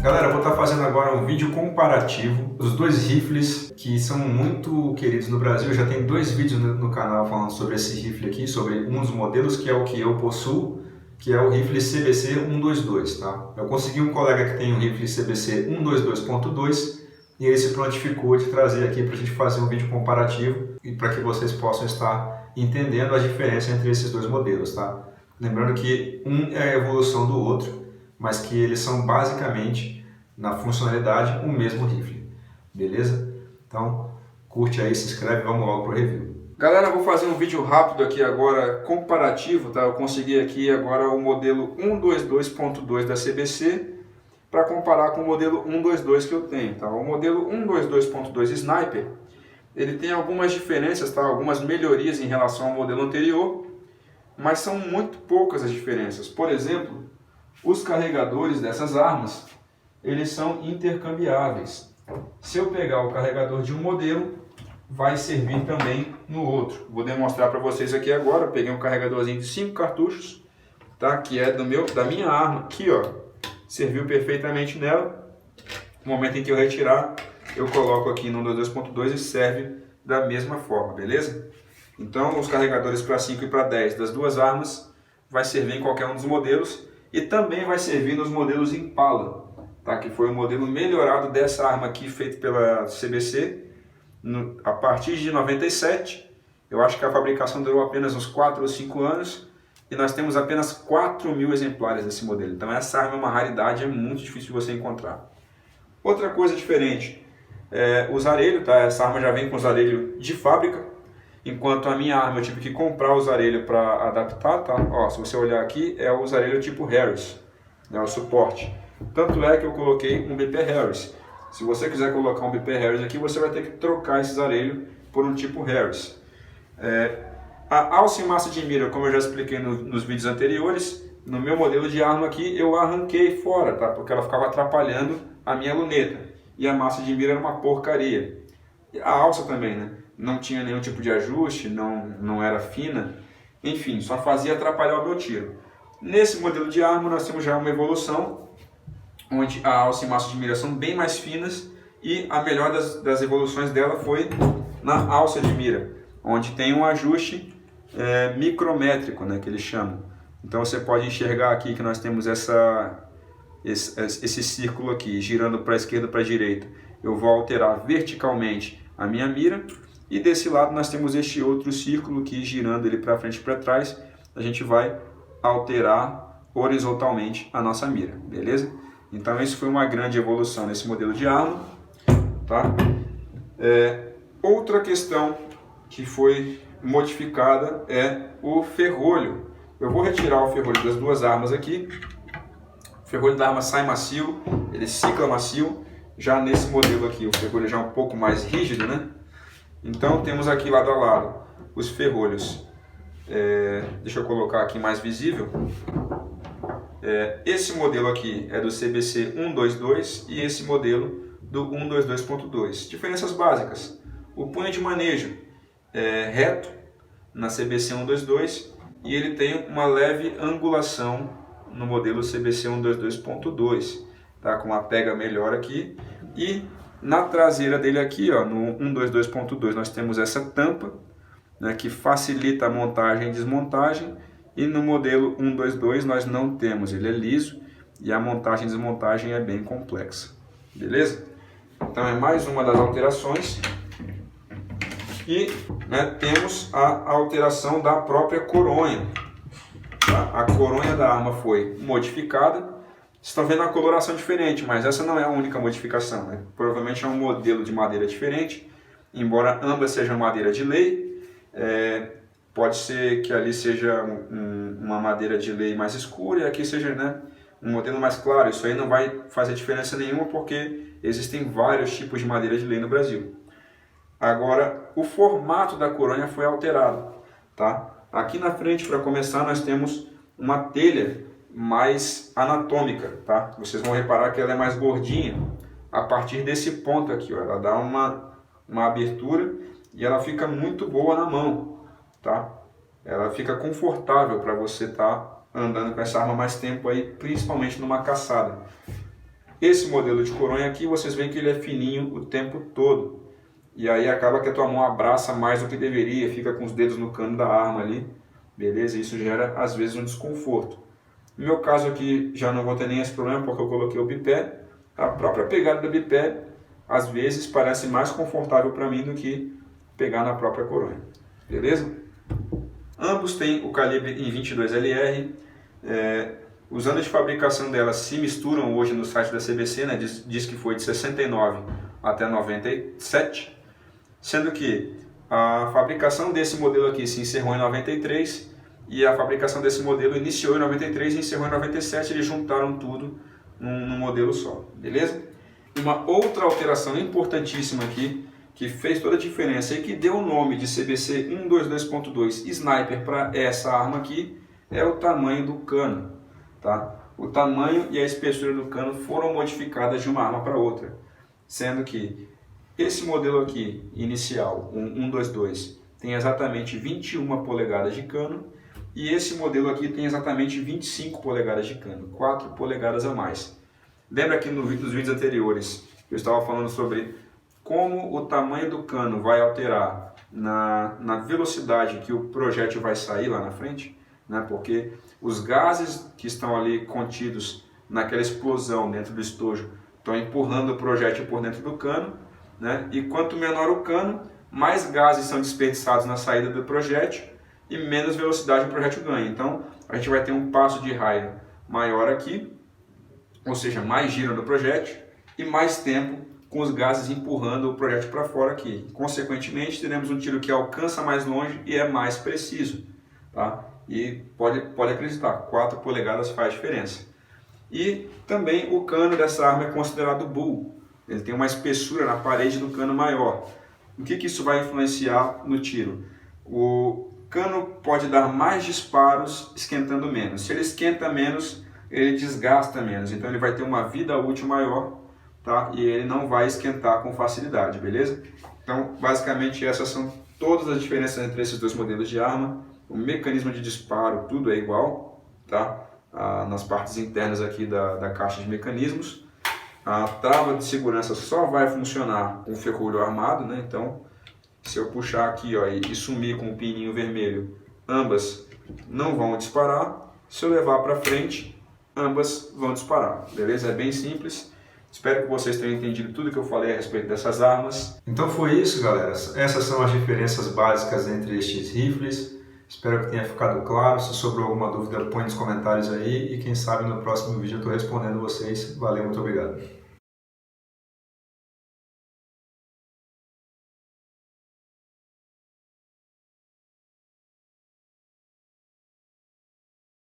Galera, eu vou estar fazendo agora um vídeo comparativo dos dois rifles que são muito queridos no Brasil. Já tem dois vídeos no canal falando sobre esse rifle aqui, sobre um dos modelos, que é o que eu possuo, que é o rifle CBC 122, tá? Eu consegui um colega que tem um rifle CBC 122.2 e ele se prontificou de trazer aqui para a gente fazer um vídeo comparativo e para que vocês possam estar entendendo a diferença entre esses dois modelos, tá? Lembrando que um é a evolução do outro, mas que eles são basicamente, na funcionalidade, o mesmo rifle, beleza? Então, curte aí, se inscreve, vamos logo pro review. Galera, eu vou fazer um vídeo rápido aqui agora, comparativo, tá? Eu consegui aqui agora o modelo 122.2 da CBC para comparar com o modelo 122 que eu tenho, tá? O modelo 122.2 Sniper, ele tem algumas diferenças, tá? Algumas melhorias em relação ao modelo anterior, mas são muito poucas as diferenças. Por exemplo, os carregadores dessas armas, eles são intercambiáveis. Se eu pegar o carregador de um modelo, vai servir também no outro. Vou demonstrar para vocês aqui agora. Eu peguei um carregadorzinho de 5 cartuchos, tá? Que é da minha arma. Aqui, ó, serviu perfeitamente nela. No momento em que eu retirar, eu coloco aqui no 122.2 e serve da mesma forma, beleza? Então, os carregadores para 5 e para 10 das duas armas vai servir em qualquer um dos modelos e também vai servir nos modelos Impala, tá? Que foi o modelo melhorado dessa arma aqui, feito pela CBC a partir de 97. Eu acho que a fabricação durou apenas uns 4 ou 5 anos e nós temos apenas 4.000 exemplares desse modelo. Então essa arma é uma raridade, é muito difícil de você encontrar. Outra coisa diferente é os arelhos, tá? Essa arma já vem com os arelhos de fábrica, enquanto a minha arma eu tive que comprar os arelhos para adaptar, tá? Ó, se você olhar aqui, é os arelhos tipo Harris, né, o suporte. Tanto é que eu coloquei um BP Harris. Se você quiser colocar um BP Harris aqui, você vai ter que trocar esses arelhos por um tipo Harris. A alça e massa de mira, como eu já expliquei nos vídeos anteriores, no meu modelo de arma aqui, eu arranquei fora, tá? Porque ela ficava atrapalhando a minha luneta. E a massa de mira era uma porcaria. E a alça também, né? Não tinha nenhum tipo de ajuste, não era fina. Enfim, só fazia atrapalhar o meu tiro. Nesse modelo de arma, nós temos já uma evolução, onde a alça e massa de mira são bem mais finas e a melhor das evoluções dela foi na alça de mira, onde tem um ajuste micrométrico, né, que eles chamam. Então você pode enxergar aqui que nós temos esse círculo aqui, girando para a esquerda para a direita. Eu vou alterar verticalmente a minha mira e desse lado nós temos este outro círculo que, girando ele para frente e para trás, a gente vai alterar horizontalmente a nossa mira, beleza? Então isso foi uma grande evolução nesse modelo de arma, tá? Outra questão que foi modificada é o ferrolho. Eu vou retirar o ferrolho das duas armas aqui. O ferrolho da arma sai macio, ele cicla macio. Já nesse modelo aqui o ferrolho já é um pouco mais rígido, né? Então temos aqui lado a lado os ferrolhos. Deixa eu colocar aqui mais visível. Esse modelo aqui é do CBC 122 e esse modelo do 122.2. Diferenças básicas. O punho de manejo é reto na CBC 122 e ele tem uma leve angulação no modelo CBC 122.2, tá? Com uma pega melhor aqui. E na traseira dele aqui, ó, no 122.2, nós temos essa tampa, né, que facilita a montagem e desmontagem. E no modelo 122 nós não temos, ele é liso e a montagem e desmontagem é bem complexa, beleza? Então é mais uma das alterações. E temos a alteração da própria coronha, tá? A coronha da arma foi modificada. Vocês estão vendo a coloração diferente, mas essa não é a única modificação, né? Provavelmente é um modelo de madeira diferente, embora ambas sejam madeira de lei. Pode ser que ali seja uma madeira de lei mais escura e aqui seja, né, um modelo mais claro. Isso aí não vai fazer diferença nenhuma porque existem vários tipos de madeira de lei no Brasil. Agora, o formato da coronha foi alterado, tá? Aqui na frente, para começar, nós temos uma telha mais anatômica, tá? Vocês vão reparar que ela é mais gordinha a partir desse ponto aqui, ó. Ela dá uma abertura e ela fica muito boa na mão, tá? Ela fica confortável para você estar andando com essa arma mais tempo aí, principalmente numa caçada. Esse modelo de coronha aqui, vocês veem que ele é fininho o tempo todo. E aí acaba que a tua mão abraça mais do que deveria, fica com os dedos no cano da arma ali, beleza? Isso gera, às vezes, um desconforto. No meu caso aqui, já não vou ter nem esse problema, porque eu coloquei o bipé. A própria pegada do bipé, às vezes, parece mais confortável para mim do que pegar na própria coronha, beleza? Ambos têm o calibre em 22LR. Os anos de fabricação delas se misturam hoje no site da CBC, né? Diz que foi de 69 até 97. Sendo que a fabricação desse modelo aqui se encerrou em 93 e a fabricação desse modelo iniciou em 93 e encerrou em 97. Eles juntaram tudo num modelo só, beleza? Uma outra alteração importantíssima aqui, que fez toda a diferença e que deu o nome de CBC 122.2 Sniper para essa arma aqui, é o tamanho do cano, tá? O tamanho e a espessura do cano foram modificadas de uma arma para outra, sendo que esse modelo aqui, inicial, o 122, tem exatamente 21 polegadas de cano, e esse modelo aqui tem exatamente 25 polegadas de cano, 4 polegadas a mais. Lembra que nos vídeos anteriores eu estava falando sobre como o tamanho do cano vai alterar na velocidade que o projétil vai sair lá na frente, né? Porque os gases que estão ali contidos naquela explosão dentro do estojo estão empurrando o projétil por dentro do cano, né? E quanto menor o cano, mais gases são desperdiçados na saída do projétil e menos velocidade o projétil ganha. Então a gente vai ter um passo de raio maior aqui, ou seja, mais giro no projétil e mais tempo com os gases empurrando o projétil para fora aqui. Consequentemente, teremos um tiro que alcança mais longe e é mais preciso, tá? E pode acreditar, 4 polegadas faz diferença. E também o cano dessa arma é considerado bull. Ele tem uma espessura na parede do cano maior. O que isso vai influenciar no tiro? O cano pode dar mais disparos esquentando menos. Se ele esquenta menos, ele desgasta menos. Então ele vai ter uma vida útil maior, tá? E ele não vai esquentar com facilidade, beleza? Então, basicamente, essas são todas as diferenças entre esses dois modelos de arma. O mecanismo de disparo, tudo é igual, tá? Nas partes internas aqui da caixa de mecanismos. A trava de segurança só vai funcionar com o ferrolho armado, né? Então, se eu puxar aqui, ó, e sumir com o pininho vermelho, ambas não vão disparar. Se eu levar para frente, ambas vão disparar, beleza? É bem simples. Espero que vocês tenham entendido tudo que eu falei a respeito dessas armas. Então foi isso, galera. Essas são as diferenças básicas entre estes rifles. Espero que tenha ficado claro. Se sobrou alguma dúvida, põe nos comentários aí. E quem sabe no próximo vídeo eu estou respondendo vocês. Valeu, muito obrigado.